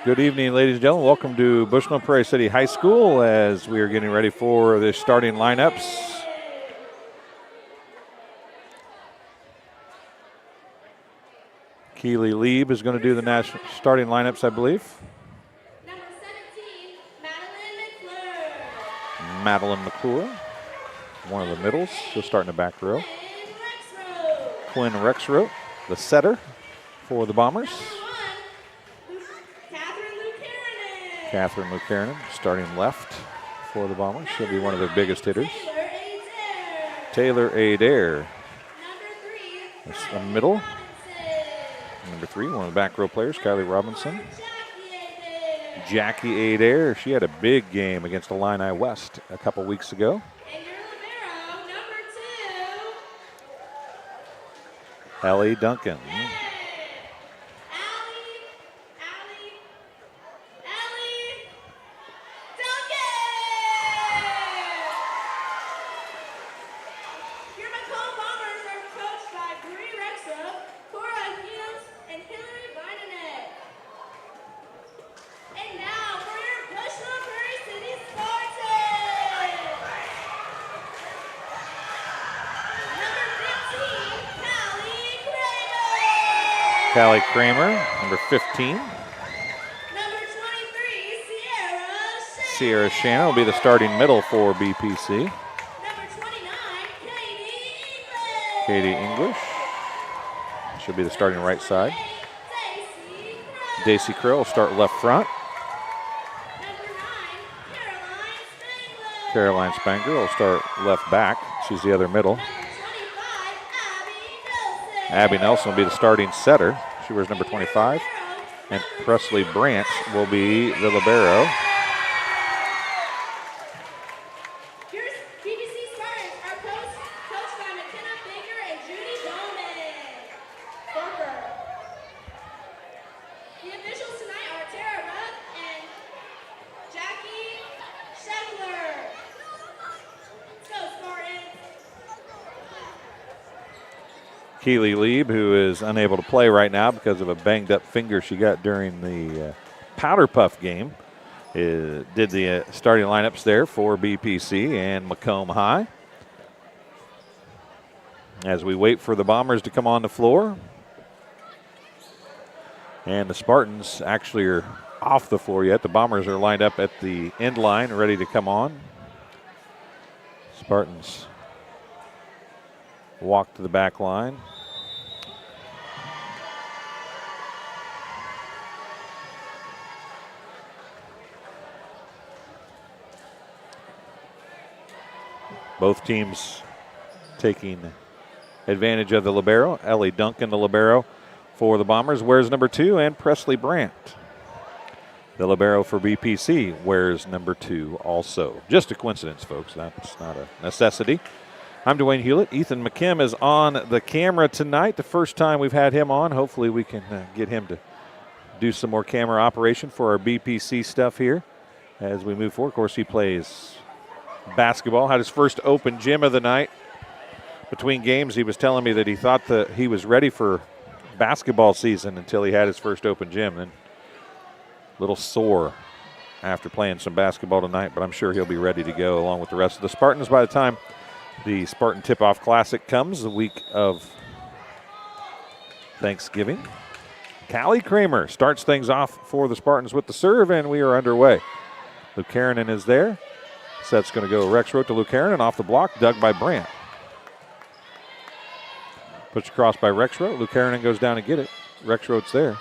Good evening, ladies and gentlemen. Welcome to Bushnell-Prairie City High School as we are getting ready for the starting lineups. Keely Lieb is going to do the national starting lineups, I believe. Number 17, Madeline McClure. Madeline McClure, one of the middles. She'll start in the back row. Quinn Rexroth, the setter for the Bombers. Catherine Lucanen starting left for the Bombers. She'll be one of their biggest hitters. Taylor Adair. That's the middle. Number 3, one of the back row players, Kylie Robinson. Jackie Adair, she had a big game against Illini West a couple weeks ago. And your libero, number 2. Ellie Duncan. Your Macomb Bombers are coached by Bree Rexroth, Cora Hughes, and Hillary Binanet. And now for your Bushnell-Prairie City Spartans. Number 15, Callie Kramer, number 15. Number 23, Sierra Shannon will be the starting middle for BPC. Number 29, Katie English. She'll be the starting right side. Daisy Crow will start left front. Number 9, Caroline Spangler will start left back. She's the other middle. Number 25, Abby Nelson will be the starting setter. She wears number 25. And Presley Brandt will be the libero. Your BBC Spartans are coached by McKenna Baker and Judy Bowman. The officials tonight are Tara Rupp and Jackie Scheffler. Let's go, Spartans. Keely Lieb, who is unable to play right now because of a banged up finger she got during the Powder Puff game, did the starting lineups there for BPC and Macomb High. As we wait for the Bombers to come on the floor. And the Spartans actually are off the floor yet. The Bombers are lined up at the end line, ready to come on. Spartans walk to the back line. Both teams taking advantage of the libero. Ellie Duncan, the libero for the Bombers, wears number 2, and Presley Brandt, the libero for BPC, wears number 2 also. Just a coincidence, folks. That's not a necessity. I'm Dwayne Hulett. Ethan McKim is on the camera tonight. The first time we've had him on. Hopefully we can get him to do some more camera operation for our BPC stuff here as we move forward. Of course, he plays basketball. Had his first open gym of the night. Between games, he was telling me that he thought that he was ready for basketball season until he had his first open gym. Then a little sore after playing some basketball tonight, but I'm sure he'll be ready to go along with the rest of the Spartans by the time the Spartan Tip-Off Classic comes the week of Thanksgiving. Callie Kramer starts things off for the Spartans with the serve, and we are underway. Lucanen is there. Set's going to go Rexroth to Lucanen, off the block, dug by Brandt. Push across by Rexroth. Lucanen goes down and get it. Rexroth's there.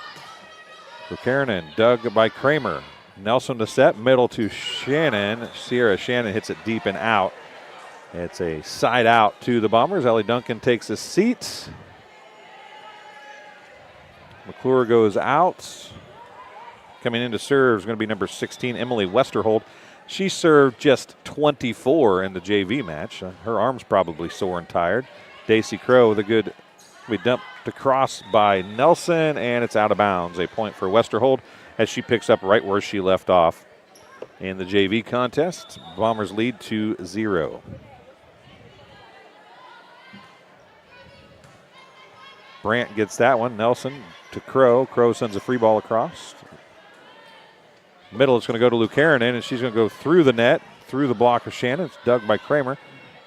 Lucanen dug by Kramer. Nelson to set, middle to Shannon. Sierra Shannon hits it deep and out. It's a side out to the Bombers. Ellie Duncan takes his seat. McClure goes out. Coming in to serve is going to be number 16, Emily Westerhold. She served just 24 in the JV match. Her arm's probably sore and tired. Daisy Crow with a good dump to cross by Nelson, and it's out of bounds. A point for Westerhold as she picks up right where she left off in the JV contest. Bombers lead 2-0. Brandt gets that one. Nelson to Crow. Crow sends a free ball across. Middle, it's going to go to Lucanen, and she's going to go through the net, through the block of Shannon. It's dug by Kramer.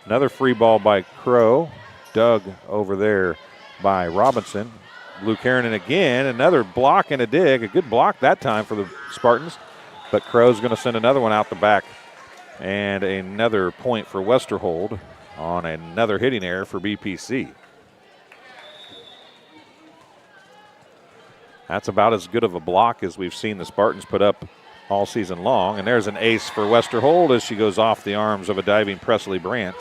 Another free ball by Crow. Dug over there by Robinson. Lucanen again, another block and a dig. A good block that time for the Spartans. But Crow's going to send another one out the back. And another point for Westerhold on another hitting error for BPC. That's about as good of a block as we've seen the Spartans put up all season long. And there's an ace for Westerhold as she goes off the arms of a diving Presley Brandt.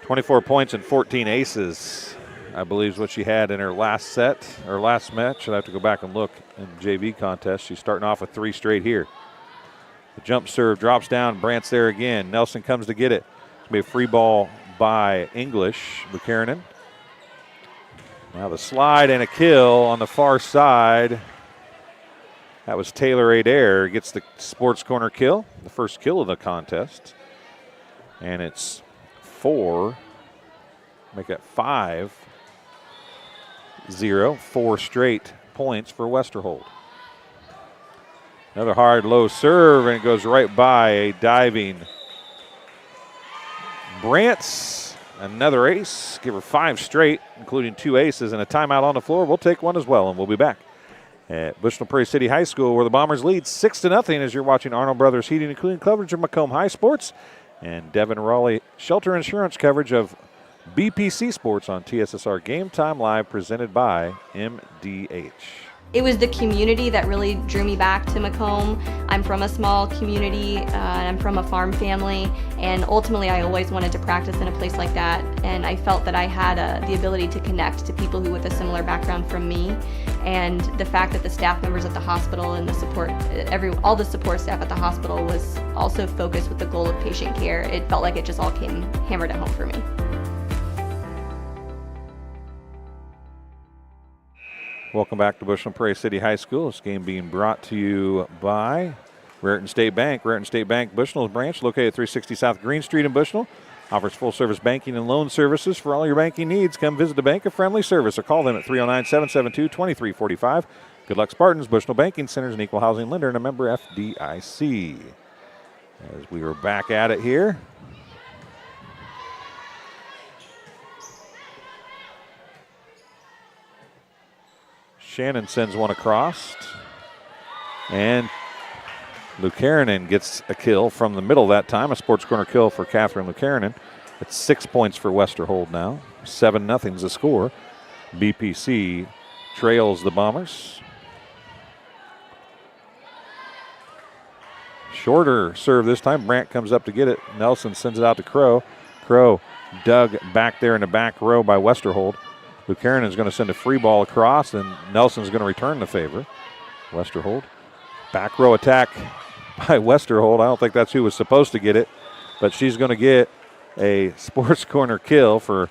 24 points and 14 aces, I believe, is what she had in her last set, or last match. I'll have to go back and look in the JV contest. She's starting off with 3 straight here. The jump serve drops down. Brandt's there again. Nelson comes to get it. It's going to be a free ball by English, Buchanan. Now the slide and a kill on the far side. That was Taylor Adair. Gets the sports corner kill, the first kill of the contest. And it's 4, make it 5-0, 4 straight points for Westerhold. Another hard low serve, and it goes right by a diving Brandt's. Another ace, give her 5 straight, including 2 aces and a timeout on the floor. We'll take one as well, and we'll be back at Bushnell-Prairie City High School, where the Bombers lead 6-0 as you're watching Arnold Brothers Heating and Cooling coverage of Macomb High Sports and Devin Raleigh Shelter Insurance coverage of BPC Sports on TSSR Game Time Live, presented by MDH. It was the community that really drew me back to Macomb. I'm from a small community, and I'm from a farm family, and ultimately I always wanted to practice in a place like that, and I felt that I had the ability to connect to people who with a similar background from me, and the fact that the staff members at the hospital and the support, all the support staff at the hospital was also focused with the goal of patient care. It felt like it just all came hammered at home for me. Welcome back to Bushnell-Prairie City High School. This game being brought to you by Raritan State Bank. Raritan State Bank Bushnell's branch, located at 360 South Green Street in Bushnell, offers full-service banking and loan services for all your banking needs. Come visit the bank, a friendly service, or call them at 309-772-2345. Good luck, Spartans. Bushnell Banking Center is an equal housing lender and a member FDIC. As we are back at it here. Shannon sends one across, and Lucanen gets a kill from the middle that time, a sports corner kill for Catherine Lucanen. It's 6 points for Westerhold now. 7-0's the score. BPC trails the Bombers. Shorter serve this time. Brandt comes up to get it. Nelson sends it out to Crow. Crow dug back there in the back row by Westerhold. Buchanan is going to send a free ball across, and Nelson's going to return the favor. Westerhold. Back row attack by Westerhold. I don't think that's who was supposed to get it, but she's going to get a sports corner kill for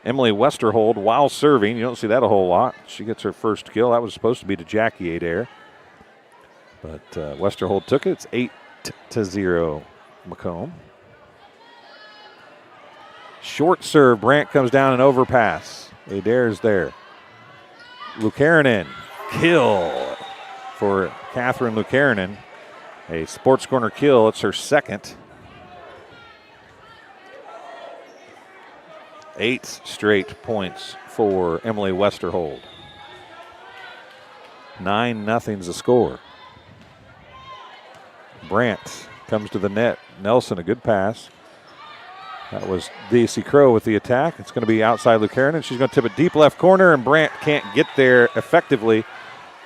Emily Westerhold while serving. You don't see that a whole lot. She gets her first kill. That was supposed to be to Jackie Adair, but Westerhold took it. It's 8-0 Macomb. Short serve. Brandt comes down and overpass. Adair's there. Lucanen, kill for Catherine Lucanen. A sports corner kill. It's her second. 8 straight points for Emily Westerhold. 9-0's the score. Brandt comes to the net. Nelson, a good pass. That was Daisy Crow with the attack. It's going to be outside Lucanen. She's going to tip it deep left corner, and Brandt can't get there effectively.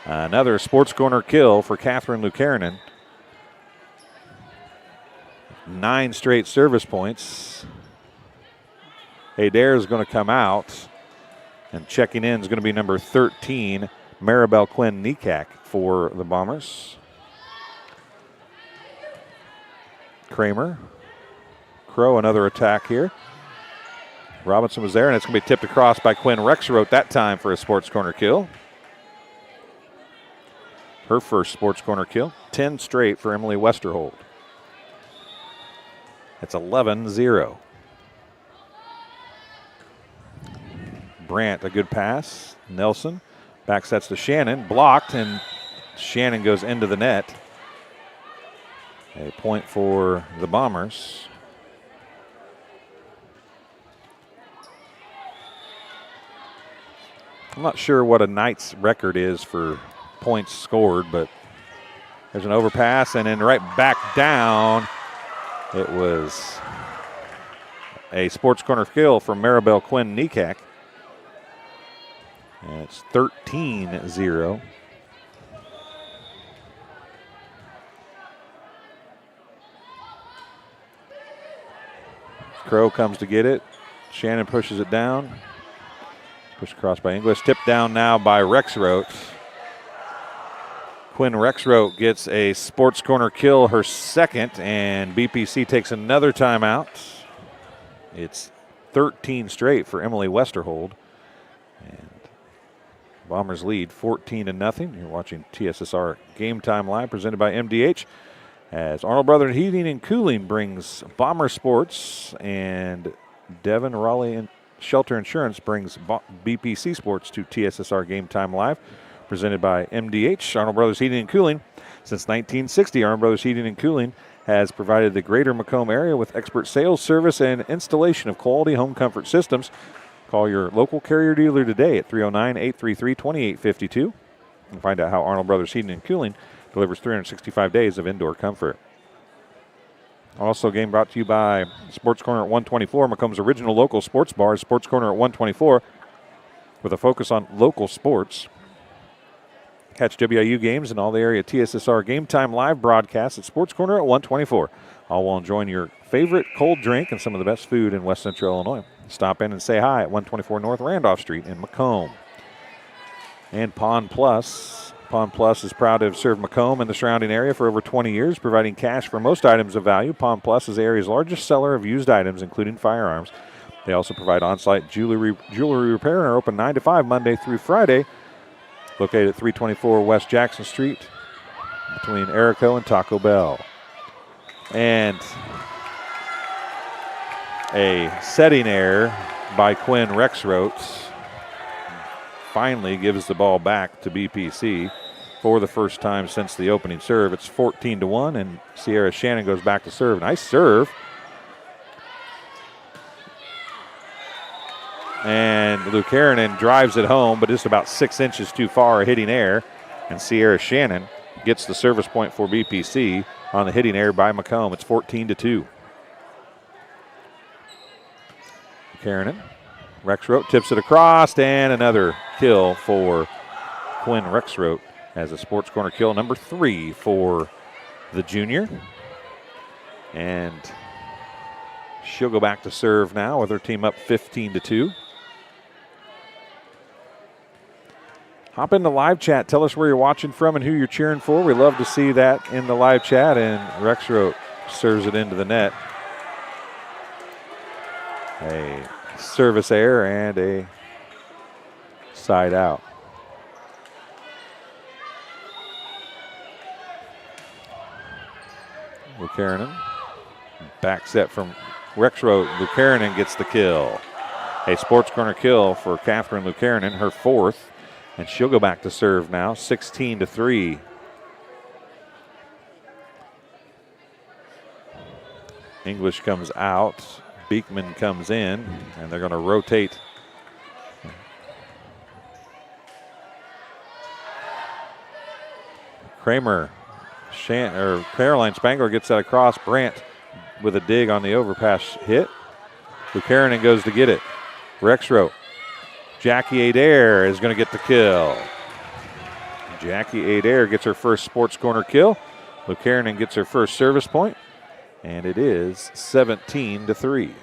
Another sports corner kill for Catherine Lucanen. 9 straight service points. Adair is going to come out, and checking in is going to be number 13, Maribel Quinn Nekak for the Bombers. Kramer. Crow, another attack here. Robinson was there, and it's going to be tipped across by Quinn Rexroth that time for a sports corner kill. Her first sports corner kill. 10 straight for Emily Westerhold. It's 11-0. Brandt, a good pass. Nelson back sets to Shannon. Blocked, and Shannon goes into the net. A point for the Bombers. I'm not sure what a night's record is for points scored, but there's an overpass and then right back down. It was a sports corner kill from Maribel Quinn Nekak. And it's 13-0. Crow comes to get it. Shannon pushes it down. Push across by English. Tipped down now by Rexroth. Quinn Rexroth gets a sports corner kill, her second, and BPC takes another timeout. It's 13 straight for Emily Westerhold. And Bombers lead 14-0. You're watching TSSR Game Time Live presented by MDH. As Arnold Brothers Heating and Cooling brings Bomber Sports and Devon Raleigh and Shelter Insurance brings BPC Sports to TSSR Game Time Live, presented by MDH, Arnold Brothers Heating and Cooling. Since 1960, Arnold Brothers Heating and Cooling has provided the greater Macomb area with expert sales, service, and installation of quality home comfort systems. Call your local Carrier dealer today at 309-833-2852 and find out how Arnold Brothers Heating and Cooling delivers 365 days of indoor comfort. Also, game brought to you by Sports Corner at 124, Macomb's original local sports bar. Sports Corner at 124 with a focus on local sports. Catch WIU games and all the area TSSR Game Time Live broadcasts at Sports Corner at 124. All while enjoying your favorite cold drink and some of the best food in West Central Illinois. Stop in and say hi at 124 North Randolph Street in Macomb. And Pond Plus. Pond Plus is proud to have served Macomb and the surrounding area for over 20 years, providing cash for most items of value. Pond Plus is the area's largest seller of used items, including firearms. They also provide on-site jewelry repair and are open 9 to 5 Monday through Friday. Located at 324 West Jackson Street between Erico and Taco Bell. And a setting error by Quinn Rexroth finally gives the ball back to BPC for the first time since the opening serve. It's 14-1, and Sierra Shannon goes back to serve. Nice serve. And Luke Harrinan drives it home, but just about 6 inches too far, hitting air. And Sierra Shannon gets the service point for BPC on the hitting air by Macomb. It's 14-2. Luke Harrinan. Rexroth tips it across, and another kill for Quinn Rexroth as a sports corner kill, number 3 for the junior. And she'll go back to serve now with her team up 15-2. Hop in the live chat. Tell us where you're watching from and who you're cheering for. We love to see that in the live chat, and Rexroth serves it into the net. A service error and a side out. Lucarinen. Back set from Rexroth. Lucarinen gets the kill. A sports corner kill for Catherine Lucarinen, her 4th. And she'll go back to serve now, 16-3. English comes out. Beekman comes in, and they're going to rotate. Caroline Spangler gets that across. Brandt with a dig on the overpass hit. Lucarinen goes to get it. Rexroth. Jackie Adair is going to get the kill. Jackie Adair gets her first sports corner kill. Lucarinen gets her first service point, and it is 17-3.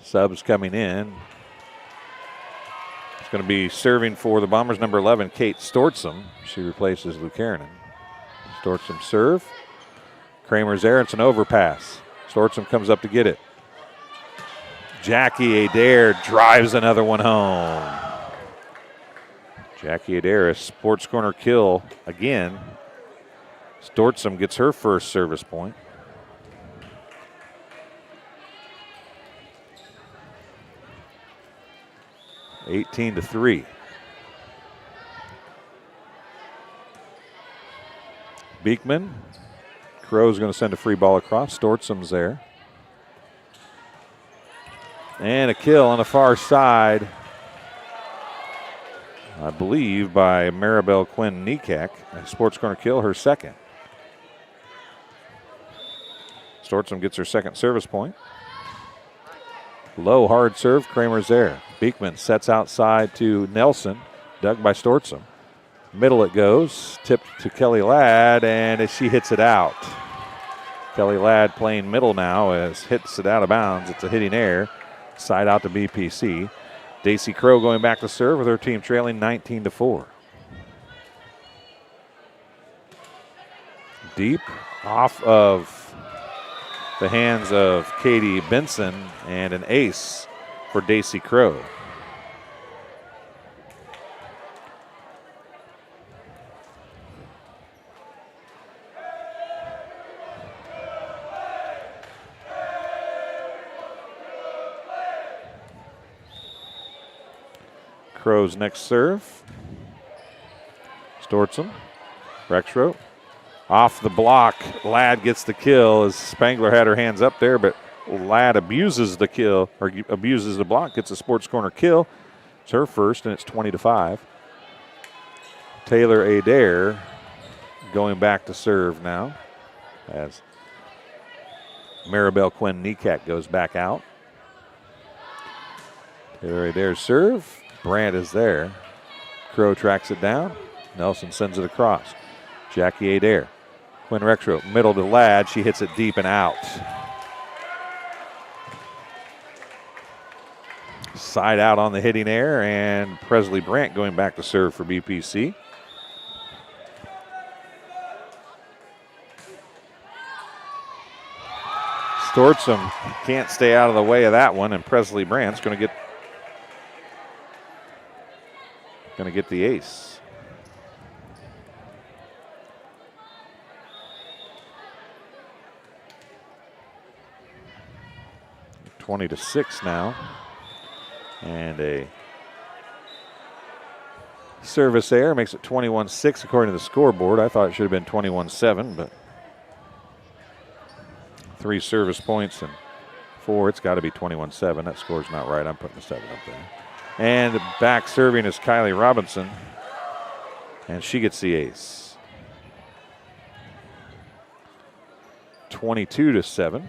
Subs coming in. It's going to be serving for the Bombers, number 11, Kate Stortzum. She replaces Lucarinen. Stortzum serve. Kramer's there. It's an overpass. Stortzum comes up to get it. Jackie Adair drives another one home. Jackie Adair, a sports corner kill again. Stortzum gets her first service point. 18-3. Beekman. Crow's going to send a free ball across. Stortsum's there. And a kill on the far side, I believe, by Maribel Quinn Nekak. A sports corner kill, her second. Stortsum gets her second service point. Low, hard serve. Kramer's there. Beekman sets outside to Nelson. Dug by Stortsum. Middle it goes. Tipped to Kelly Ladd, and she hits it out. Kelly Ladd playing middle now as hits it out of bounds. It's a hitting error. Side out to BPC. Daisy Crow going back to serve with her team trailing 19-4. Deep off of the hands of Katie Benson, and an ace for Daisy Crow. Crow's next serve. Stortsum. Rexroth. Off the block. Ladd gets the kill as Spangler had her hands up there, but Ladd abuses the kill, or abuses the block, gets a sports corner kill. It's her first, and it's 20-5. Taylor Adair going back to serve now as Maribel Quinn Nekak goes back out. Taylor Adair serve. Brandt is there. Crow tracks it down. Nelson sends it across. Jackie Adair. Quinn Rexroth, middle to Ladd. She hits it deep and out. Side out on the hitting air, and Presley Brandt going back to serve for BPC. Stortsum can't stay out of the way of that one, and Presley Brandt's going to get the ace. 20-6 now. And a service error makes it 21-6 according to the scoreboard. I thought it should have been 21-7, but 3 service points and 4. It's got to be 21-7. That score's not right. I'm putting the 7 up there. And back serving is Kylie Robinson, and she gets the ace. 22-7.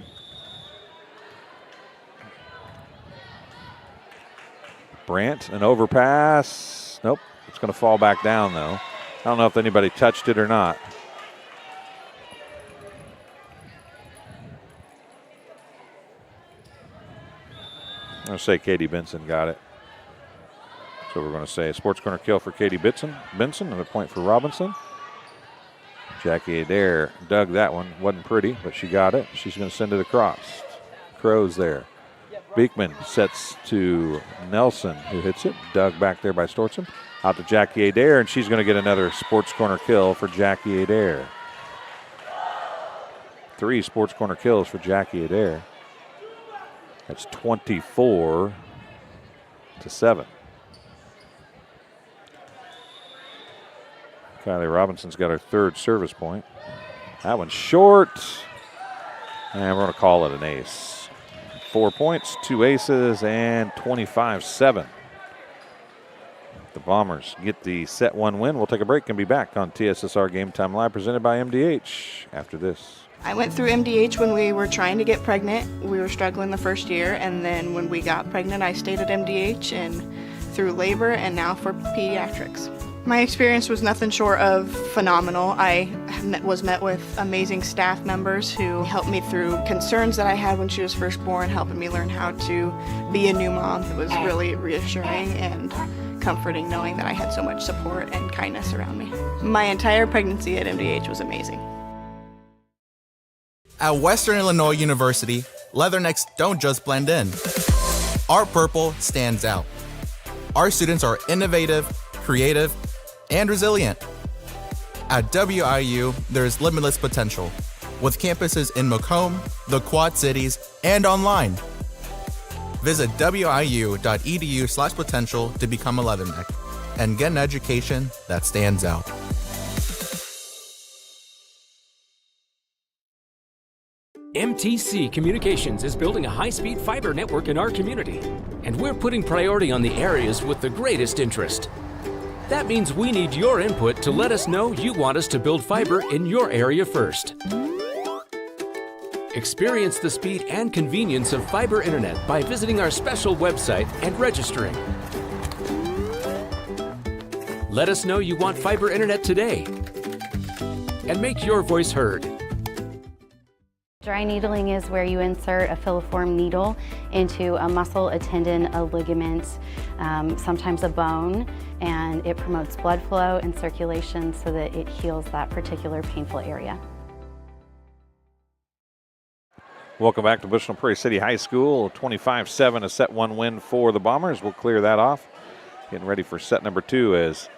Brandt, an overpass. Nope, it's going to fall back down though. I don't know if anybody touched it or not. I'm going to say Katie Benson got it. So we're going to say a sports corner kill for Katie Benson, and a point for Robinson. Jackie Adair dug that one. Wasn't pretty, but she got it. She's going to send it across. Crow's there. Beekman sets to Nelson, who hits it. Dug back there by Stortsum. Out to Jackie Adair, and she's going to get another sports corner kill for Jackie Adair. 3 sports corner kills for Jackie Adair. That's 24-7. Kylie Robinson's got her 3rd service point. That one's short, and we're going to call it an ace. 4 points, 2 aces, and 25-7. The Bombers get the set 1 win. We'll take a break and be back on TSSR Game Time Live, presented by MDH after this. I went through MDH when we were trying to get pregnant. We were struggling the first year, and then when we got pregnant, I stayed at MDH and through labor and now for pediatrics. My experience was nothing short of phenomenal. I was met with amazing staff members who helped me through concerns that I had when she was first born, helping me learn how to be a new mom. It was really reassuring and comforting knowing that I had so much support and kindness around me. My entire pregnancy at MDH was amazing. At Western Illinois University, leathernecks don't just blend in. Our purple stands out. Our students are innovative, creative, and resilient. At WIU, there's limitless potential, with campuses in Macomb, the Quad Cities, and online. Visit wiu.edu/potential to become a Leatherneck and get an education that stands out. MTC Communications is building a high-speed fiber network in our community, and we're putting priority on the areas with the greatest interest. That means we need your input to let us know you want us to build fiber in your area first. Experience the speed and convenience of fiber internet by visiting our special website and registering. Let us know you want fiber internet today and make your voice heard. Dry needling is where you insert a filiform needle into a muscle, a tendon, a ligament, sometimes a bone, and it promotes blood flow and circulation so that it heals that particular painful area. Welcome back to Bushnell-Prairie City High School. 25-7, a set one win for the Bombers. We'll clear that off. Getting ready for set number 2 as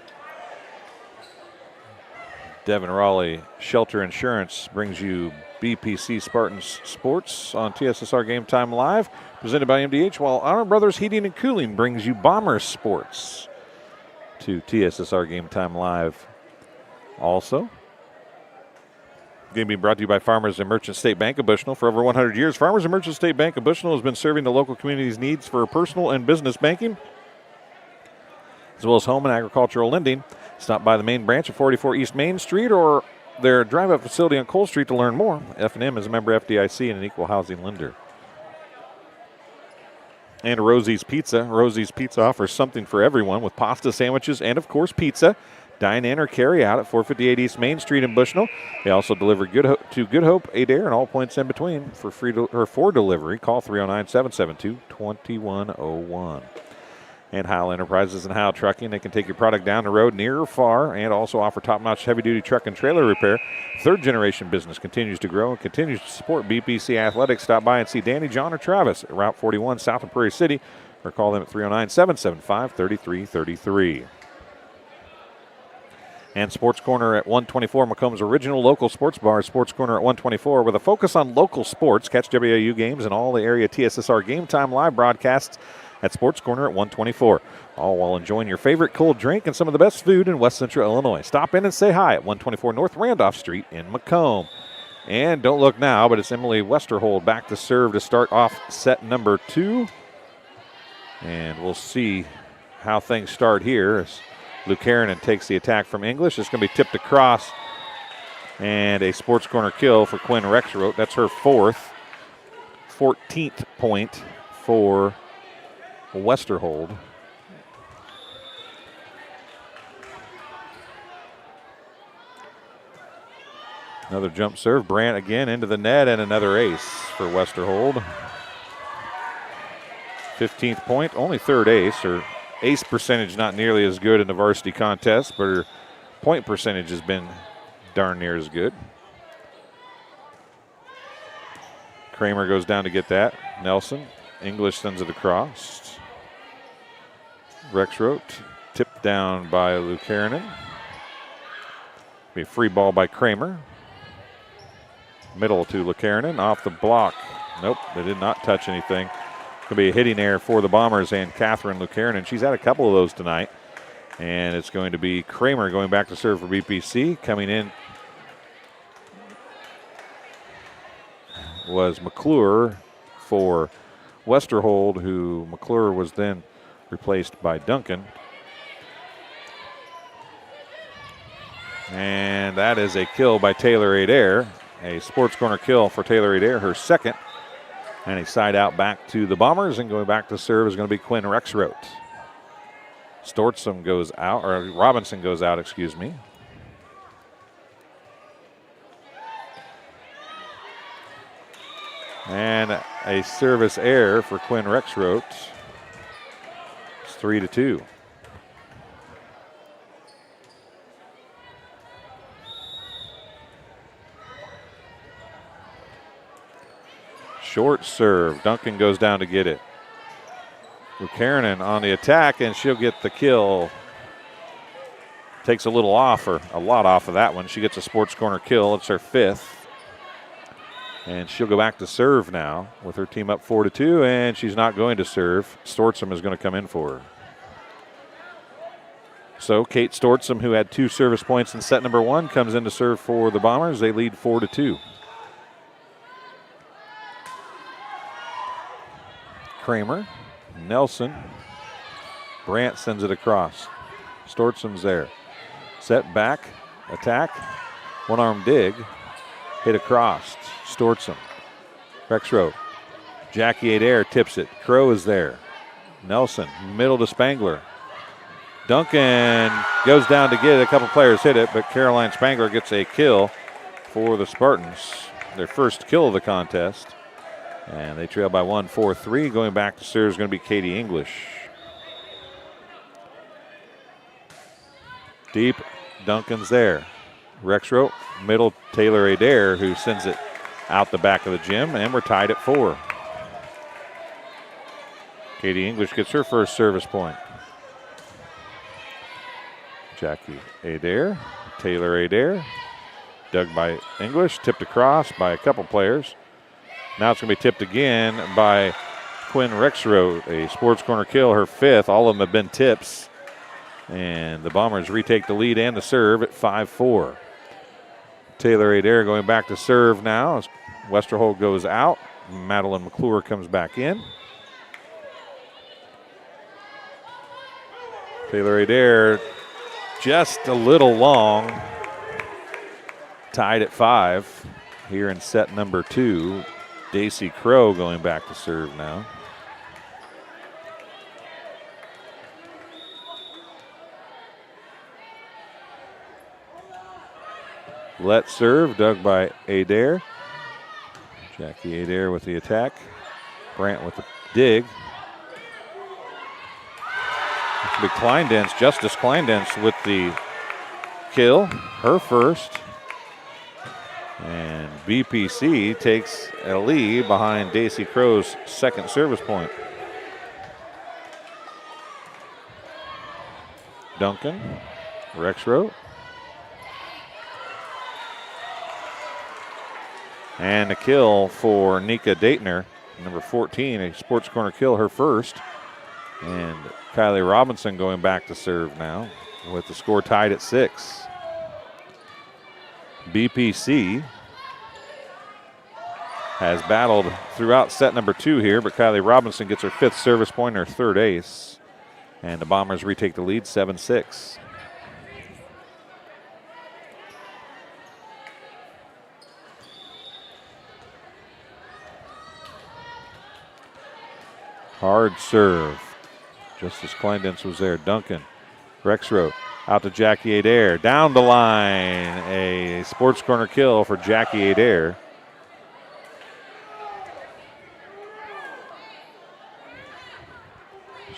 Devin Raleigh Shelter Insurance brings you BPC Spartans Sports on TSSR Game Time Live, presented by MDH, while Honor Brothers Heating and Cooling brings you Bombers Sports to TSSR Game Time Live. Also, going to be brought to you by Farmers and Merchant State Bank of Bushnell. For over 100 years, Farmers and Merchant State Bank of Bushnell has been serving the local community's needs for personal and business banking, as well as home and agricultural lending. Stop by the main branch at 44 East Main Street or their drive-up facility on Cole Street to learn more. F&M is a member FDIC and an equal housing lender. And Rosie's Pizza. Rosie's Pizza offers something for everyone with pasta, sandwiches, and, of course, pizza. Dine in or carry out at 458 East Main Street in Bushnell. They also deliver to Good Hope, Adair, and all points in between. For delivery, call 309-772-2101. And Heil Enterprises and Heil Trucking. They can take your product down the road, near or far, and also offer top-notch heavy-duty truck and trailer repair. Third-generation business continues to grow and continues to support BPC Athletics. Stop by and see Danny, John, or Travis at Route 41 south of Prairie City, or call them at 309-775-3333. And Sports Corner at 124, Macomb's original local sports bar. Sports Corner at 124 with a focus on local sports. Catch WAU games and all the area TSSR Game Time live broadcasts at Sports Corner at 124, all while enjoying your favorite cold drink and some of the best food in West Central Illinois. Stop in and say hi at 124 North Randolph Street in Macomb. And don't look now, but it's Emily Westerhold back to serve to start off set number 2. And we'll see how things start here as Luke Harrinan takes the attack from English. It's going to be tipped across, and a Sports Corner kill for Quinn Rexroth. That's her 14th point for Westerhold. Another jump serve. Brandt again into the net, and another ace for Westerhold. 15th point, only third ace. Her ace percentage not nearly as good in the varsity contest, but her point percentage has been darn near as good. Kramer goes down to get that. Nelson. English sends it across. Rexroth tipped down by Luke Harrinan. Be a free ball by Kramer. Middle to Luke Harrinan. Off the block. Nope, they did not touch anything. Could be a hitting error for the Bombers and Catherine Luke Harrinan. She's had a couple of those tonight. And it's going to be Kramer going back to serve for BPC. Coming in was McClure for Westerhold, who McClure was then replaced by Duncan. And that is a kill by Taylor Adair. A Sports Corner kill for Taylor Adair, her second. And a side out back to the Bombers, and going back to serve is going to be Quinn Rexroth. Stortzum goes out, or Robinson goes out, excuse me. And a service error for Quinn Rexroth. It's 3-2. Short serve. Duncan goes down to get it. Buchanan on the attack, and she'll get the kill. Takes a little off, or a lot off of that one. She gets a Sports Corner kill. It's her 5th. And she'll go back to serve now with her team up 4-2, and she's not going to serve. Stortzum is going to come in for her. So Kate Stortzum, who had 2 service points in set number 1, comes in to serve for the Bombers. They lead 4-2. Kramer, Nelson, Brandt sends it across. Stortzum's there. Set back, attack, one-arm dig, hit across. Stortzum, Rexroth, Jackie Adair tips it. Crow is there. Nelson, middle to Spangler. Duncan goes down to get it. A couple players hit it, but Caroline Spangler gets a kill for the Spartans. Their first kill of the contest. And they trail by 1, 4-3. Going back to serve is going to be Katie English. Deep, Duncan's there. Rexroth, middle, Taylor Adair, who sends it out the back of the gym, and we're tied at 4. Katie English gets her first service point. Jackie Adair, Taylor Adair, dug by English, tipped across by a couple players. Now it's going to be tipped again by Quinn Rexroth, a sports corner kill, her 5th. All of them have been tips. And the Bombers retake the lead and the serve at 5-4. Taylor Adair going back to serve now as Westerhold goes out. Madeline McClure comes back in. Taylor Adair just a little long. Tied at 5 here in set number 2. Daisy Crow going back to serve now. Let serve, dug by Adair. Jackie Adair with the attack. Brandt with the dig. It's be Kleindense, Justice Kleindense with the kill, her first. And BPC takes a lead behind Daisy Crow's second service point. Duncan, Rexroth. And a kill for Nika Daytner, number 14, a sports corner kill, her first. And Kylie Robinson going back to serve now with the score tied at 6. BPC has battled throughout set number 2 here, but Kylie Robinson gets her 5th service point, her 3rd ace. And the Bombers retake the lead 7-6. Hard serve. Just as Kleindense was there. Duncan, Rexroth, out to Jackie Adair. Down the line. A sports corner kill for Jackie Adair.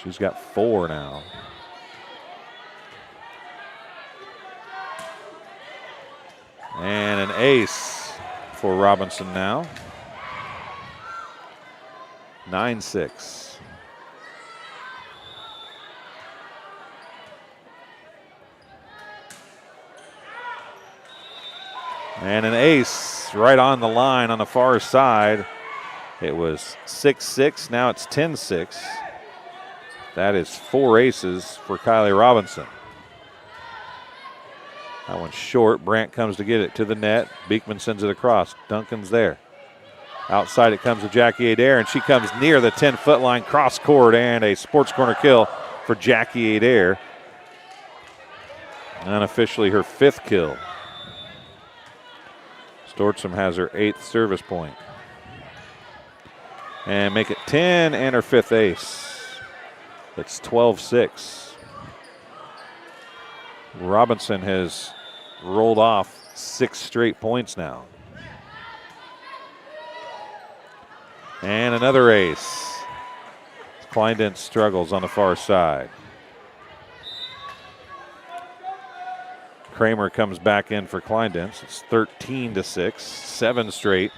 She's got 4 now. And an ace for Robinson now. 9-6. And an ace right on the line on the far side. It was 6-6, now it's 10-6. That is 4 aces for Kylie Robinson. That one's short. Brandt comes to get it to the net. Beekman sends it across. Duncan's there. Outside it comes to Jackie Adair, and she comes near the 10-foot line, cross court, and a sports corner kill for Jackie Adair. Unofficially her 5th kill. Stortzum has her 8th service point. And make it 10 and her 5th ace. It's 12-6. Robinson has rolled off 6 straight points now. And another ace. Kleindense struggles on the far side. Kramer comes back in for Kleindense. It's 13-6, 7 straight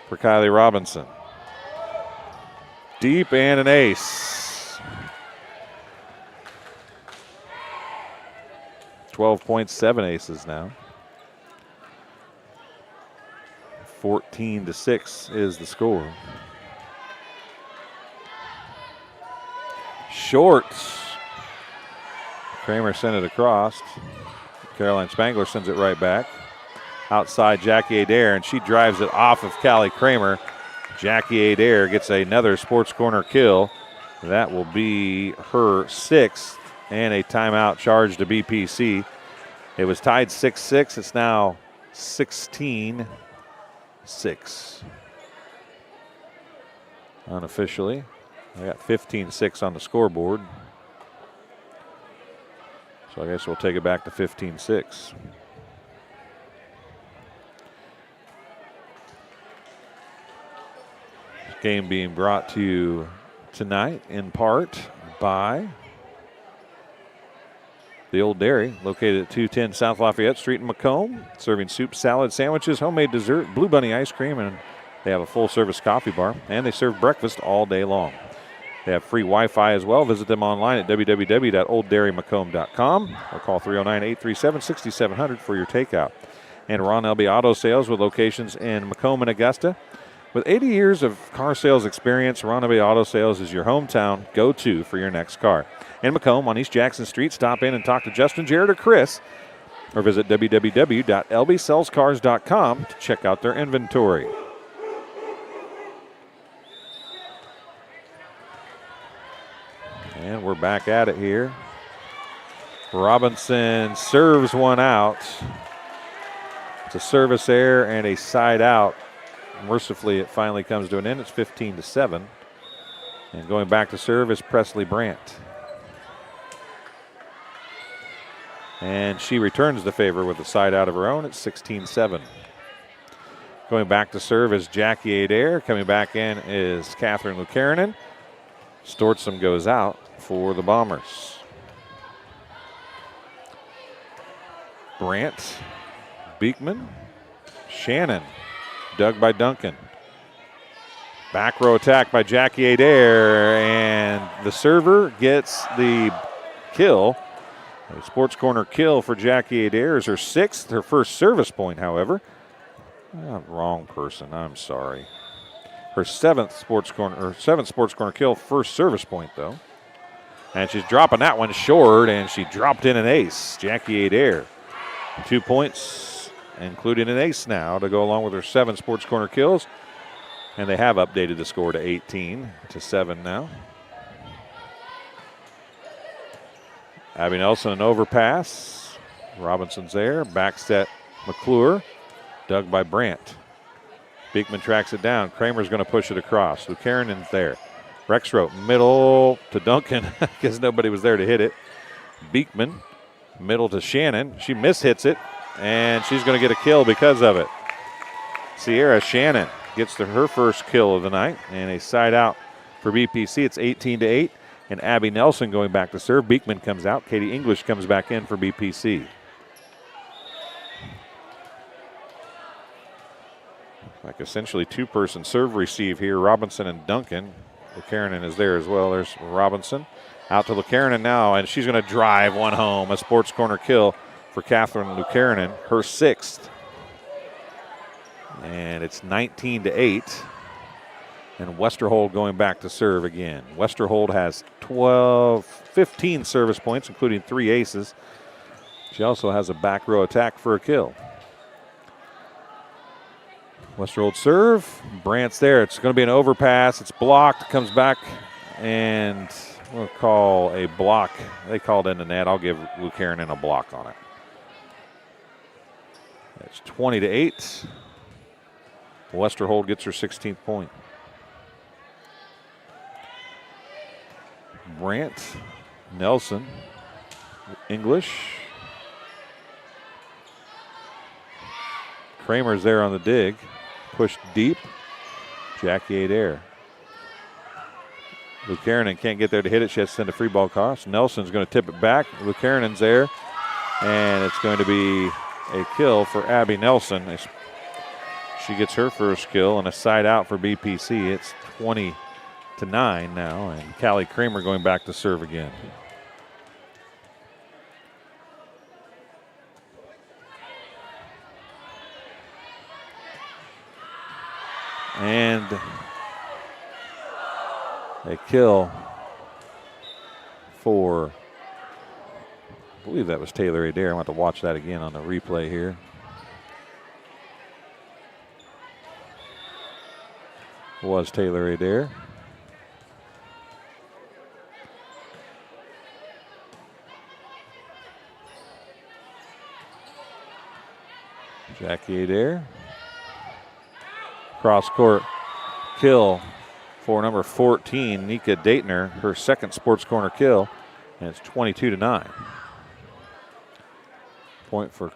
for Kylie Robinson. Deep and an ace. 12 points, 7 aces now. 14-6 is the score. Short. Kramer sent it across. Caroline Spangler sends it right back. Outside Jackie Adair, and she drives it off of Callie Kramer. Jackie Adair gets another Sports Corner kill. That will be her 6th, and a timeout charge to BPC. It was tied 6-6. It's now 16-6. Unofficially, I got 15-6 on the scoreboard. So I guess we'll take it back to 15-6. Game being brought to you tonight in part by the Old Dairy, located at 210 South Lafayette Street in Macomb, serving soup, salad, sandwiches, homemade dessert, Blue Bunny ice cream, and they have a full-service coffee bar, and they serve breakfast all day long. They have free Wi-Fi as well. Visit them online at www.olddairymacomb.com or call 309-837-6700 for your takeout. And Ron Elby Auto Sales with locations in Macomb and Augusta. With 80 years of car sales experience, Ronaway Auto Sales is your hometown go-to for your next car. In Macomb on East Jackson Street, stop in and talk to Justin, Jared, or Chris, or visit www.lbsellscars.com to check out their inventory. And we're back at it here. Robinson serves one out. It's a service error and a side out. Mercifully, it finally comes to an end. It's 15-7. And going back to serve is Presley Brandt. And she returns the favor with a side out of her own. It's 16-7. Going back to serve is Jackie Adair. Coming back in is Catherine Lukarinen. Stortzum goes out for the Bombers. Brandt, Beekman, Shannon. Dug by Duncan. Back row attack by Jackie Adair, and the server gets the kill. A Sports Corner kill for Jackie Adair is her 6th, her first service point, however. Wrong person, I'm sorry. Her 7th Sports Corner kill, first service point, though. And she's dropping that one short, and she dropped in an ace. Jackie Adair, 2 points, including an ace now to go along with her 7 Sports Corner kills. And they have updated the score to 18-7 now. Abby Nelson, an overpass. Robinson's there. Back set McClure. Dug by Brandt. Beekman tracks it down. Kramer's going to push it across. Lukarinen's there. Rexroth, middle to Duncan because nobody was there to hit it. Beekman, middle to Shannon. She mishits it, and she's going to get a kill because of it. Sierra Shannon gets to her first kill of the night, and a side out for BPC. It's 18-8, and Abby Nelson going back to serve. Beekman comes out. Katie English comes back in for BPC. Like essentially two-person serve receive here. Robinson and Duncan. Lukarinen is there as well. There's Robinson. Out to Lukarinen now, and she's going to drive one home. A Sports Corner kill for Catherine Lukarinen, her 6th. And it's 19-8. And Westerhold going back to serve again. Westerhold has 15 service points, including 3 aces. She also has a back row attack for a kill. Westerhold serve. Brandt's there. It's going to be an overpass. It's blocked. Comes back, and we'll call a block. They called in the net. I'll give Lukarinen a block on it. It's 20-8. Westerhold gets her 16th point. Brandt, Nelson, English. Kramer's there on the dig. Pushed deep. Jackie Adair. Lukarinen can't get there to hit it. She has to send a free ball across. Nelson's going to tip it back. Lukarinen's there. And it's going to be a kill for Abby Nelson. She gets her first kill and a side out for BPC. It's 20-9 now. And Callie Kramer going back to serve again. a kill for, I believe that was Taylor Adair. I'm going to have to watch that again on the replay here. It was Taylor Adair. Jackie Adair. Cross court kill for number 14, Nika Daytner, her second sports corner kill, and it's 22-9. Point for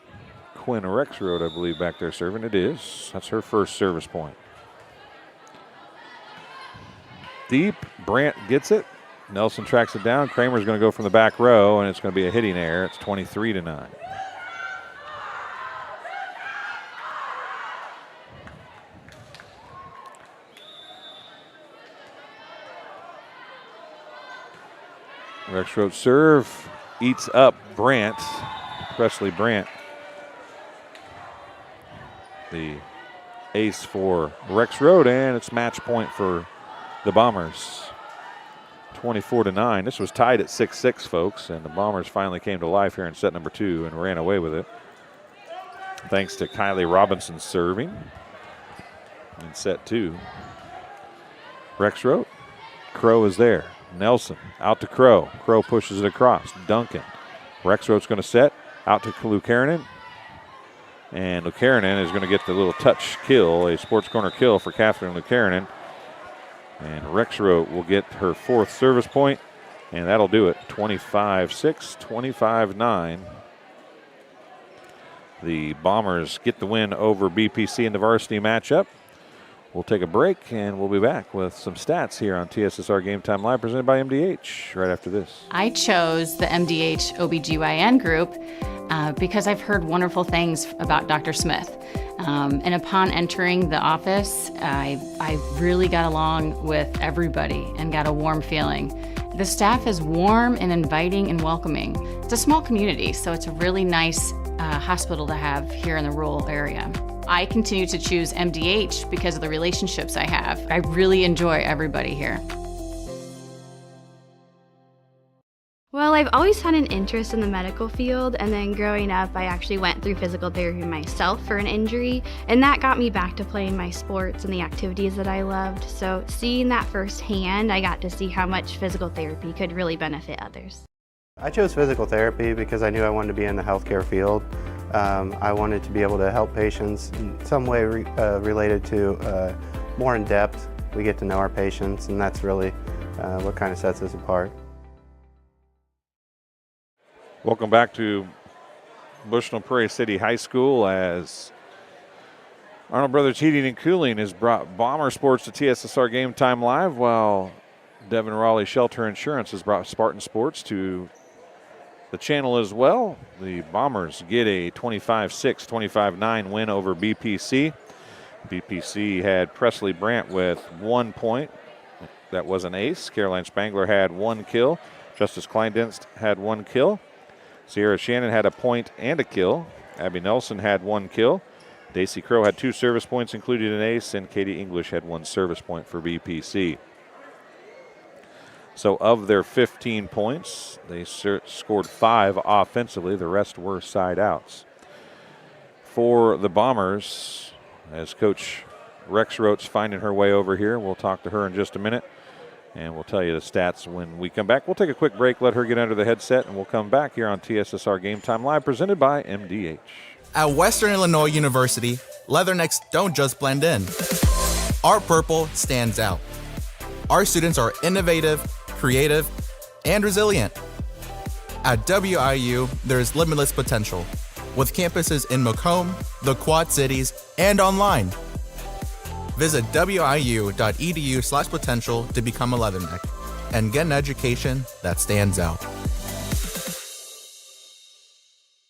Quinn Rexroad, I believe, back there serving. It is. That's her first service point. Deep, Brandt gets it. Nelson tracks it down. Kramer's going to go from the back row, and it's going to be a hitting error. It's 23-9. Rexroad serve eats up Brandt, Presley Brandt. The ace for Rexroad, and it's match point for the Bombers. 24-9. This was tied at 6-6, folks, and the Bombers finally came to life here in set number 2 and ran away with it. Thanks to Kylie Robinson serving in set 2. Rexroad. Crow is there. Nelson out to Crow. Crow pushes it across. Duncan. Rexroad's going to set. Out to Lukanen. And Lukanen is going to get the little touch kill, a sports corner kill for Catherine Lukanen. And Rexroad will get her fourth service point, and that'll do it. 25-6, 25-9. The Bombers get the win over BPC in the varsity matchup. We'll take a break, and we'll be back with some stats here on TSSR Game Time Live, presented by MDH, right after this. I chose the MDH OBGYN group because I've heard wonderful things about Dr. Smith. And upon entering the office, I really got along with everybody and got a warm feeling. The staff is warm and inviting and welcoming. It's a small community, so it's a really nice hospital to have here in the rural area. I continue to choose MDH because of the relationships I have. I really enjoy everybody here. Well, I've always had an interest in the medical field, and then growing up, I actually went through physical therapy myself for an injury, and that got me back to playing my sports and the activities that I loved. So seeing that firsthand, I got to see how much physical therapy could really benefit others. I chose physical therapy because I knew I wanted to be in the healthcare field. I wanted to be able to help patients in some way related to more in depth. We get to know our patients, and that's really what kind of sets us apart. Welcome back to Bushnell-Prairie City High School, as Arnold Brothers Heating and Cooling has brought Bomber Sports to TSSR Game Time Live, while Devon Raleigh Shelter Insurance has brought Spartan Sports to the channel as well. The Bombers get a 25-6, 25-9 win over BPC. BPC had Presley Brandt with 1 point. That was an ace. Caroline Spangler had 1 kill. Justice Kleindienst had 1 kill. Sierra Shannon had a point and a kill. Abby Nelson had 1 kill. Daisy Crow had 2 service points, including an ace, and Katie English had 1 service point for BPC. So of their 15 points, they scored 5 offensively. The rest were side outs. For the Bombers, as Coach Rexroad's finding her way over here, we'll talk to her in just a minute, and we'll tell you the stats when we come back. We'll take a quick break, let her get under the headset, and we'll come back here on TSSR Game Time Live, presented by MDH. At Western Illinois University, leathernecks don't just blend in. Our purple stands out. Our students are innovative, creative, and resilient. At WIU, there's limitless potential, with campuses in Macomb, the Quad Cities, and online. Visit wiu.edu/potential to become a leatherneck and get an education that stands out.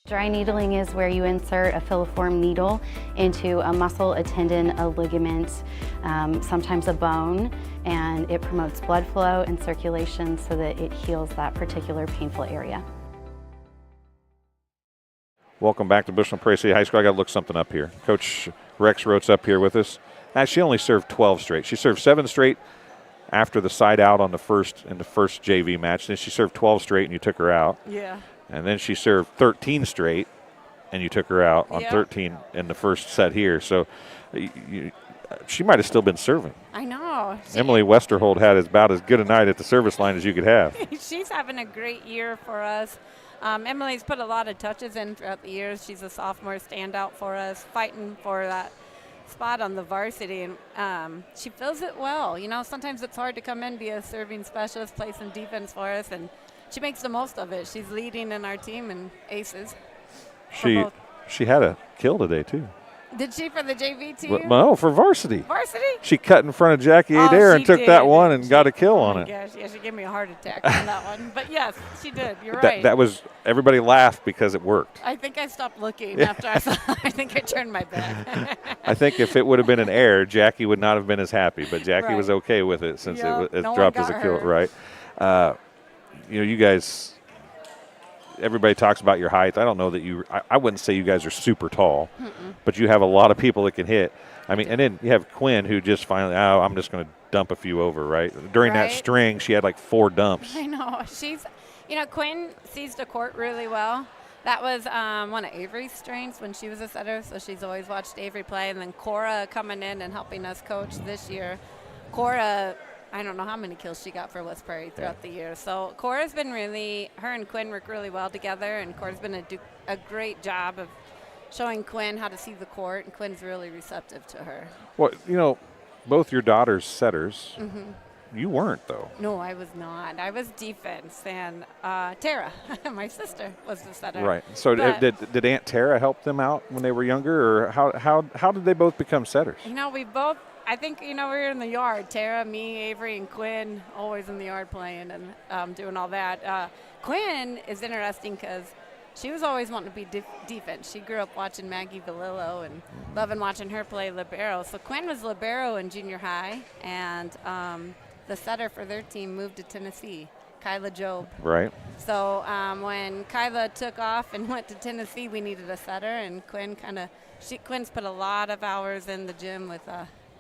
Dry needling is where you insert a filiform needle into a muscle, a tendon, a ligament, sometimes a bone, and it promotes blood flow and circulation so that it heals that particular painful area. Welcome back to Bushnell-Prairie City High School. I got to look something up here. Coach Rexroad's up here with us. She only served 12 straight. She served 7 straight after the side out in the first JV match. Then she served 12 straight, and you took her out. Yeah. And then she served 13 straight, and you took her out on Yep. 13 in the first set here. So she might have still been serving. I know. Emily Westerhold had about as good a night at the service line as you could have. She's having a great year for us. Emily's put a lot of touches in throughout the years. She's a sophomore standout for us, fighting for that spot on the varsity, and she fills it well. You know, sometimes it's hard to come in, be a serving specialist, play some defense for us, and she makes the most of it. She's leading in our team in aces. She had a kill today, too. Did she for the JV team? No, for varsity. Varsity? She cut in front of Jackie Adair and took that one and got a kill on it. Gosh, yeah, she gave me a heart attack on that one. But yes, she did. You're right. That was, everybody laughed because it worked. I think I stopped looking after I saw. I think I turned my back. I think if it would have been an error, Jackie would not have been as happy. But Jackie Right. was okay with it since Yep, it no one dropped as got a kill, hurt. right? You guys, everybody talks about your height. I don't know that I wouldn't say you guys are super tall, but you have a lot of people that can hit. I mean, and then you have Quinn who just finally, I'm just going to dump a few over, right? During that Right. string, she had like 4 dumps. I know. Quinn sees the court really well. That was one of Avery's strengths when she was a setter, so she's always watched Avery play. And then Cora coming in and helping us coach this year. Cora, I don't know how many kills she got for West Prairie throughout the year. So Cora's been her and Quinn work really well together, and Cora's been a great job of showing Quinn how to see the court, and Quinn's really receptive to her. Well, both your daughters setters. Mm-hmm. You weren't, though. No, I was not. I was defense, and Tara, my sister, was the setter. Right. So But, did Aunt Tara help them out when they were younger, or how did they both become setters? we both, I think, we were in the yard. Tara, me, Avery, and Quinn, always in the yard playing and doing all that. Quinn is interesting because she was always wanting to be defense. She grew up watching Maggie Valillo and loving watching her play libero. So Quinn was libero in junior high, and the setter for their team moved to Tennessee, Kyla Job. Right. So when Kyla took off and went to Tennessee, we needed a setter, and Quinn's put a lot of hours in the gym with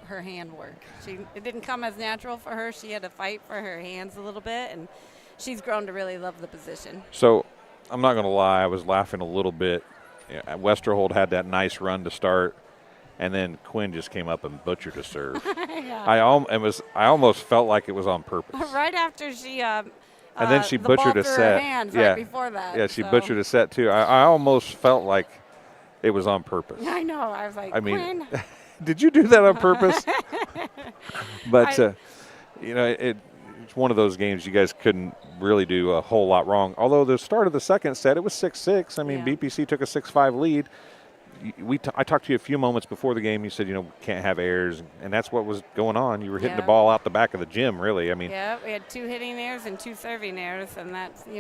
her hand work. It didn't come as natural for her. She had to fight for her hands a little bit, and she's grown to really love the position. So I'm not going to lie, I was laughing a little bit. Westerhold had that nice run to start, and then Quinn just came up and butchered a serve. Yeah. I almost felt like it was on purpose. Right after she and then she the ball butchered a through set. her hands Yeah. right before that. Yeah, she so. butchered a set too. I almost felt like it was on purpose. I know. I was like, I mean, Quinn. did you do that on purpose? But it's one of those games you guys couldn't really do a whole lot wrong. Although the start of the second set, it was 6-6. I mean, Yeah. BPC took a 6-5 lead. I talked to you a few moments before the game. You said, can't have errors, and that's what was going on. You were hitting the Yeah. ball out the back of the gym, really. I mean, Yeah, we had 2 hitting errors and 2 serving errors, and that's, we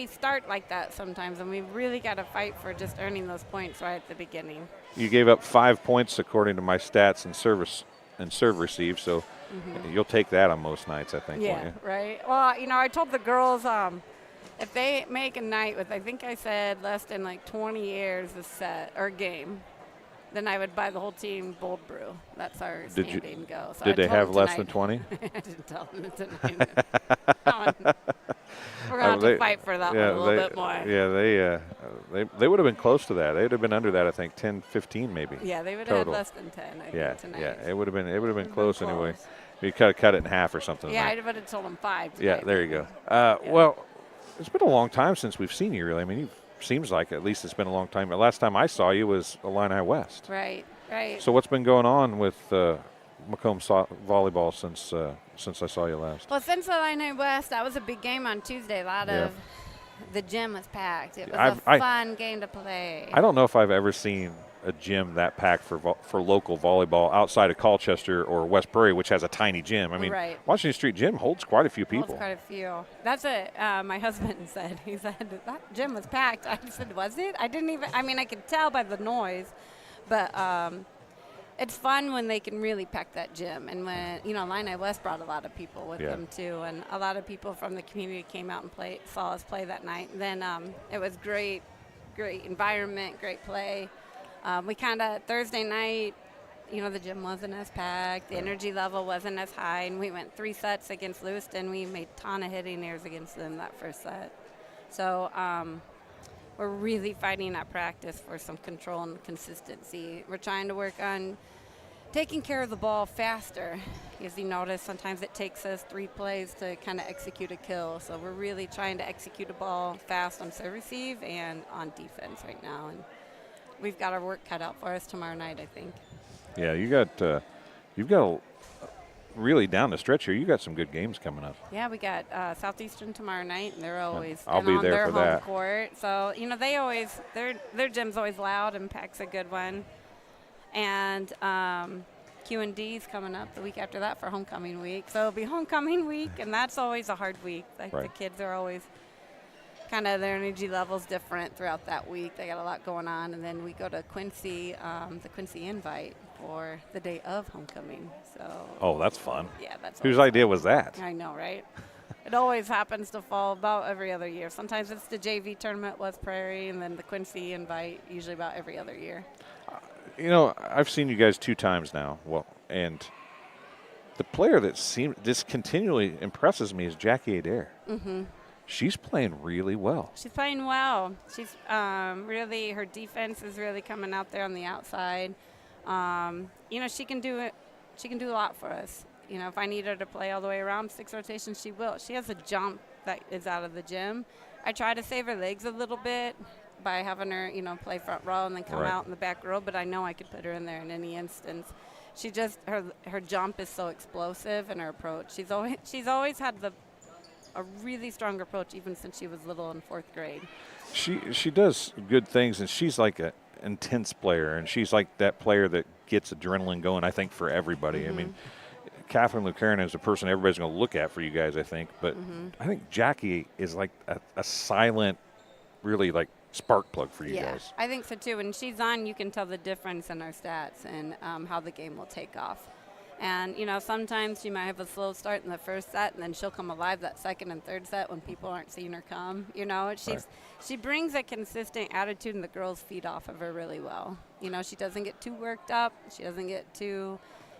start like that sometimes, and we really got to fight for just earning those points right at the beginning. you gave up 5 points according to my stats in serve receive, so you'll take that on most nights, I think. Yeah, won't you? right. Well, I told the girls if they make a night with, I think I said less than like 20 errors a set or game, then I would buy the whole team Bold Brew. That's our standing go. So Did I they told have them less than tonight. 20? I didn't tell them tonight. We're going to have to fight for that one a little bit more. Yeah, they would have been close to that. They would have been under that, I think, 10, 15 maybe. Yeah, they would have had total. less than 10, I think, tonight. Yeah, it would have been close anyway. You could have cut it in half or something. Yeah, like. I would have told them 5 tonight. Yeah, there you go. Well, it's been a long time since we've seen you, really. I mean, seems like at least it's been a long time. The last time I saw you was Illini West. Right. So what's been going on with Macomb volleyball since I saw you last? Well, since Illini West, that was a big game on Tuesday. A lot of the gym was packed. It was a fun game to play. I don't know if I've ever seen a gym that packed for local volleyball outside of Colchester or West Prairie, which has a tiny gym. I mean, Washington Street Gym holds quite a few people. Holds quite a few. That's what my husband said. He said, that gym was packed. I said, was it? I could tell by the noise. But it's fun when they can really pack that gym. And when, Illini West brought a lot of people with them, too. And a lot of people from the community came out and saw us play that night. And then it was great environment, great play. We Thursday night, the gym wasn't as packed, the energy level wasn't as high, and we went 3 sets against Lewiston. We made a ton of hitting errors against them that first set. So we're really fighting at practice for some control and consistency. We're trying to work on taking care of the ball faster. As you notice, sometimes it takes us 3 plays to kind of execute a kill. So we're really trying to execute a ball fast on serve receive and on defense right now. And we've got our work cut out for us tomorrow night, I think. Yeah, you've got really down the stretch here. You got some good games coming up. Yeah, we got Southeastern tomorrow night, and they're always I'll be on there their for home that. court. So they always their gym's always loud, and Pack's a good one. And Q&D's coming up the week after that for homecoming week. So it'll be homecoming week, and that's always a hard week. Like right. The kids are always kind of their energy level's different throughout that week. They got a lot going on, and then we go to Quincy, the Quincy Invite for the day of homecoming. So Oh, that's fun. yeah, that's Whose always idea fun. was that? I know, right? It always happens to fall about every other year. Sometimes it's the JV tournament, West Prairie, and then the Quincy Invite, usually about every other year. I've seen you guys 2 times now. Well, and the player that just continually impresses me is Jackie Adair. Mm-hmm. She's playing really well. She's playing well. She's really, her defense is really coming out there on the outside. She can do it. She can do a lot for us. If I need her to play all the way around 6 rotations, she will. She has a jump that is out of the gym. I try to save her legs a little bit by having her, play front row and then come right. out in the back row, but I know I could put her in there in any instance. She just, her jump is so explosive, and her approach. She's always had a really strong approach even since she was little in 4th grade. She does good things, and she's like an intense player, and she's like that player that gets adrenaline going, I think, for everybody. Mm-hmm. I mean, Catherine Lucarin is a person everybody's going to look at for you guys, I think. But I think Jackie is like a silent, really like spark plug for you guys. I think so too. When she's on, you can tell the difference in our stats and how the game will take off. And, sometimes she might have a slow start in the first set, and then she'll come alive that second and third set when people aren't seeing her come. She brings a consistent attitude, and the girls feed off of her really well. She doesn't get too worked up. She doesn't get too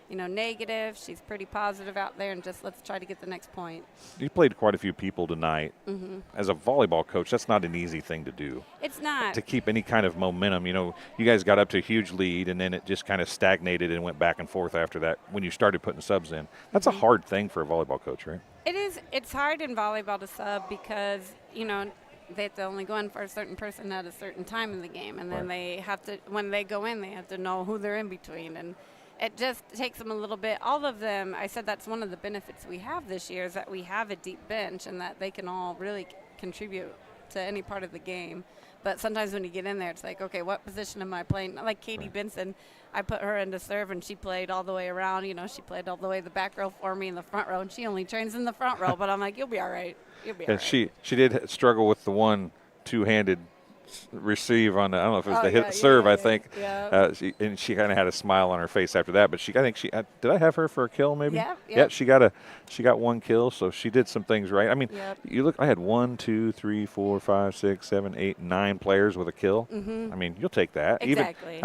negative. She's pretty positive out there, and just let's try to get the next point. You played quite a few people tonight. Mm-hmm. As a volleyball coach, that's not an easy thing to do. It's not. To keep any kind of momentum. You guys got up to a huge lead, and then it just kind of stagnated and went back and forth after that when you started putting subs in. That's a hard thing for a volleyball coach, right? It is. It's hard in volleyball to sub because, they have to only go in for a certain person at a certain time in the game, and then they have to, when they go in, they have to know who they're in between, and it just takes them a little bit. All of them, I said that's one of the benefits we have this year is that we have a deep bench and that they can all really contribute to any part of the game. But sometimes when you get in there, it's like, okay, what position am I playing? Like Katie Benson, I put her into serve, and she played all the way around. She played all the way the back row for me in the front row, and she only trains in the front row. But I'm like, you'll be all right. You'll be all right. She did struggle with the one two-handed receive on the, I don't know if it was the serve, I think. Yeah. She kind of had a smile on her face after that. But I think did I have her for a kill maybe? Yeah. Yeah, she got 1 kill, so she did some things right. I mean, you look. I had 1, 2, 3, 4, 5, 6, 7, 8, 9 players with a kill. Mm-hmm. I mean, you'll take that. Exactly.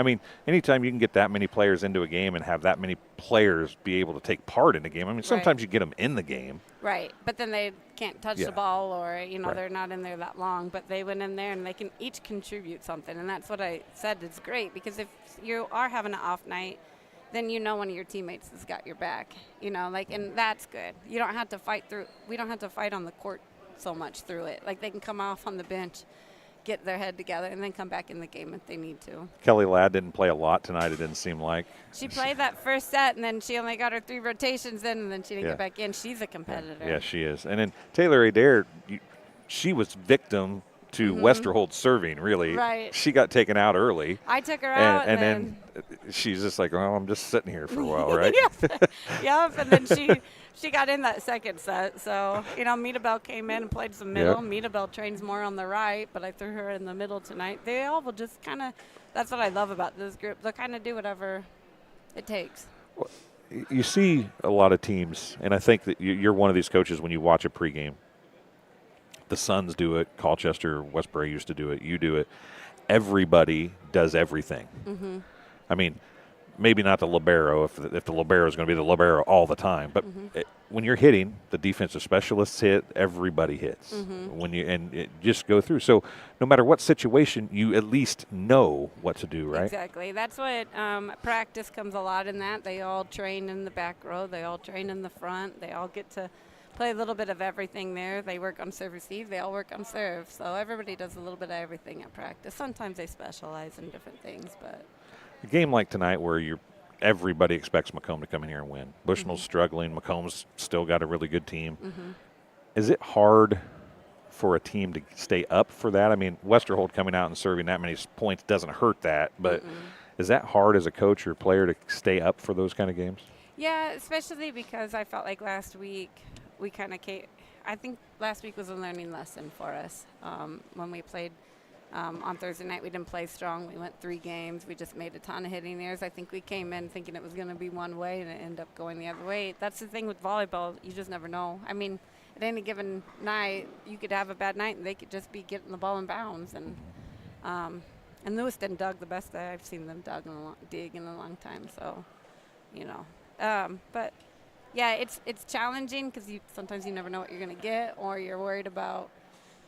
Anytime you can get that many players into a game and have that many players be able to take part in the game. I mean, sometimes you get them in the game. Right, but then they can't touch the ball, or they're not in there that long. But they went in there and they can each contribute something, and that's what I said is great, because if you are having an off night, then one of your teammates has got your back. And that's good. You don't have to fight through. We don't have to fight on the court so much through it. Like they can come off on the bench, get their head together, and then come back in the game if they need to. Kelly Ladd didn't play a lot tonight, it didn't seem like. She played that first set, and then she only got her 3 rotations in, and then she didn't get back in. She's a competitor. Yeah, she is. And then Taylor Adair, she was victim to Westerholt serving, really. Right. She got taken out early. I took her out, and then she's just like, I'm just sitting here for a while, right? Yep, and then she got in that second set. So, Meadabel came in and played some middle. Yep. Meadabel trains more on the right, but I threw her in the middle tonight. They all will just kind of, that's what I love about this group. They'll kind of do whatever it takes. Well, you see a lot of teams, and I think that you're one of these coaches when you watch a pregame. The Suns do it. Colchester, Westbury used to do it. You do it. Everybody does everything. Mm-hmm. I mean, maybe not the libero if the libero is going to be the libero all the time, but when you're hitting, the defensive specialists hit, everybody hits. When it just go through. So no matter what situation, you at least know what to do, right? Exactly. That's what practice comes a lot in that. They all train in the back row. They all train in the front. They all get to play a little bit of everything there. They work on serve receive. They all work on serve. So everybody does a little bit of everything at practice. Sometimes they specialize in different things, but A game like tonight where everybody expects Macomb to come in here and win. Bushnell's struggling. Macomb's still got a really good team. Is it hard for a team to stay up for that? I mean, Westerhold coming out and serving that many points doesn't hurt that, but is that hard as a coach or player to stay up for those kind of games? yeah, especially because I felt like last week we kind of came. I think last week was a learning lesson for us. When we played on Thursday night, we didn't play strong. We went 3 games. We just made a ton of hitting errors. I think we came in thinking it was going to be one way, and it ended up going the other way. That's the thing with volleyball. You just never know. I mean, at any given night, you could have a bad night, and they could just be getting the ball in bounds. And Lewiston dug the best that I've seen them dig in a long time. So, but yeah, it's challenging because sometimes you never know what you're going to get, or you're worried about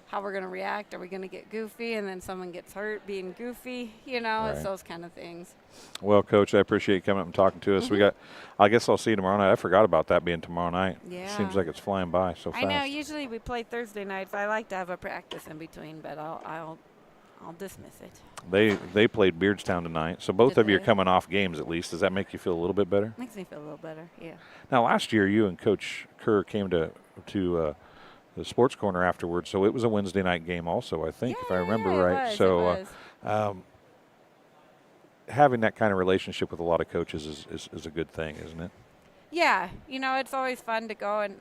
how we're going to react. Are we going to get goofy, and then someone gets hurt being goofy? It's those kind of things. Well, Coach, I appreciate you coming up and talking to us. I guess I'll see you tomorrow night. I forgot about that being tomorrow night. Yeah. Seems like it's flying by so fast. I know. Usually we play Thursday nights. I like to have a practice in between, but I'll dismiss it. They played Beardstown tonight, so both of you are coming off games at least. Does that make you feel a little bit better? Makes me feel a little better, yeah. Now, last year you and Coach Kerr came to the Sports Corner afterwards, so it was a Wednesday night game also, I think, if I remember right. It was. Having that kind of relationship with a lot of coaches is a good thing, isn't it? Yeah, it's always fun to go and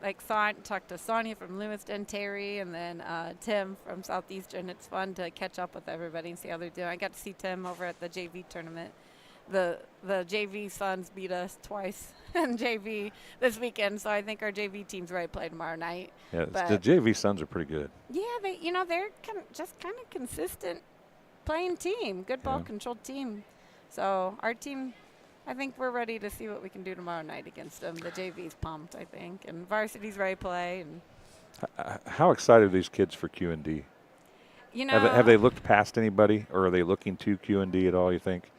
talk to Sonia from Lewiston, Terry, and then Tim from Southeastern. It's fun to catch up with everybody and see how they're doing. I got to see Tim over at the JV tournament. The JV Suns beat us twice in JV this weekend, so I think our JV team's ready to play tomorrow night. Yeah, the JV Suns are pretty good. Yeah, they're kind of consistent playing team, good ball controlled team. So our team, I think we're ready to see what we can do tomorrow night against them. The JV's pumped, I think, and Varsity's ready to play. And how excited are these kids for Q&D? Have they looked past anybody, or are they looking to Q&D at all, you think?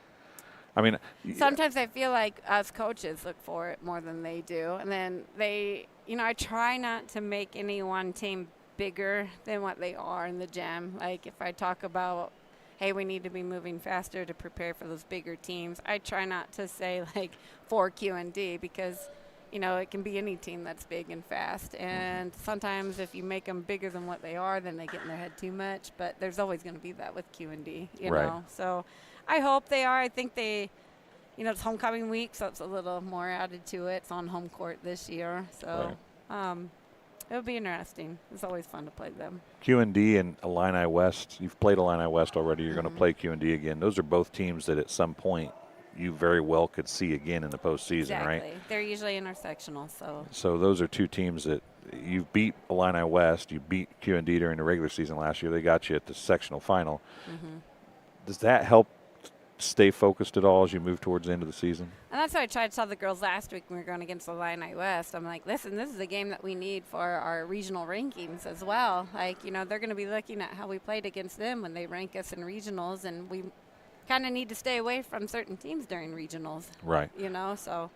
I mean, sometimes I feel like us coaches look for it more than they do. And then I try not to make any one team bigger than what they are in the gym. Like if I talk about, hey, we need to be moving faster to prepare for those bigger teams, I try not to say like for Q&D because, it can be any team that's big and fast. And sometimes if you make them bigger than what they are, then they get in their head too much. But there's always going to be that with Q&D, you know. So I hope they are. I think it's homecoming week, so it's a little more added to it. It's on home court this year. So it'll be interesting. It's always fun to play them. Q&D and Illini West. You've played Illini West already. You're going to play Q&D again. Those are both teams that at some point you very well could see again in the postseason, right? Exactly. They're usually in our sectional. So those are two teams that you beat Illini West. You beat Q&D during the regular season last year. They got you at the sectional final. Does that help stay focused at all as you move towards the end of the season? And that's what I tried to tell the girls last week when we were going against Illini West. I'm like, listen, this is a game that we need for our regional rankings as well. Like, they're going to be looking at how we played against them when they rank us in regionals, and we kind of need to stay away from certain teams during regionals. Right. So,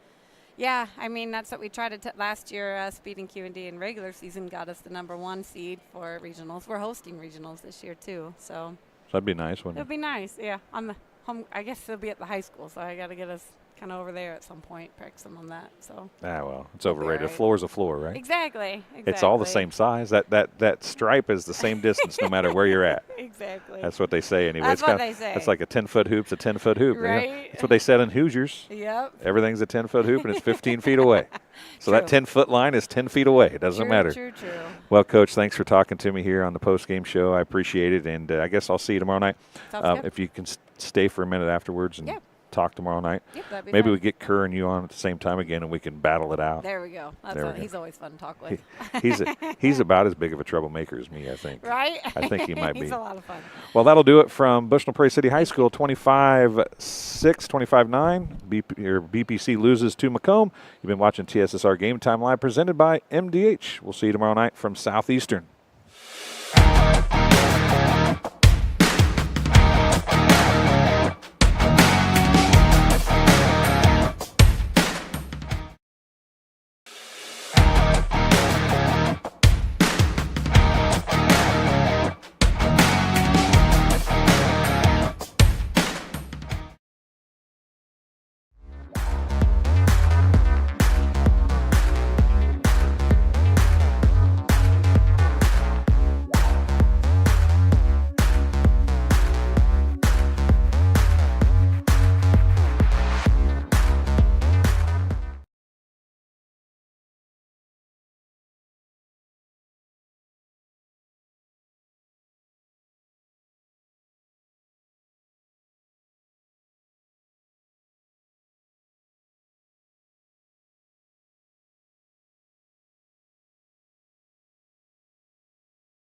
yeah, I mean, that's what we tried to last year. Us beating Q&D in regular season got us the #1 seed for regionals. We're hosting regionals this year, too. So that'd be nice, wouldn't it? It'd be nice, yeah. On the home, I guess they'll be at the high school, so I got to get us kind of over there at some point, practicing on that. So. Well, it's overrated. Right. A floor is a floor, right? Exactly. It's all the same size. That stripe is the same distance no matter where you're at. Exactly. That's what they say anyway. That's what they say. It's like a 10-foot hoop's a 10-foot hoop. Right. That's what they said in Hoosiers. Yep. Everything's a 10-foot hoop, and it's 15 feet away. So that 10-foot line is 10 feet away. It doesn't matter. True. Well, Coach, thanks for talking to me here on the post-game show. I appreciate it, and I guess I'll see you tomorrow night. Sounds good. If you can stay for a minute afterwards and talk tomorrow night. Yep, that'd be Maybe fun. we get Kerr and you on at the same time again, and we can battle it out. There we go. He's always fun to talk with. He's about as big of a troublemaker as me, I think. Right? I think he might be. He's a lot of fun. Well, that'll do it from Bushnell-Prairie City High School, 25-6, 25-9. BPC loses to Macomb. You've been watching TSSR Game Time Live, presented by MDH. We'll see you tomorrow night from Southeastern.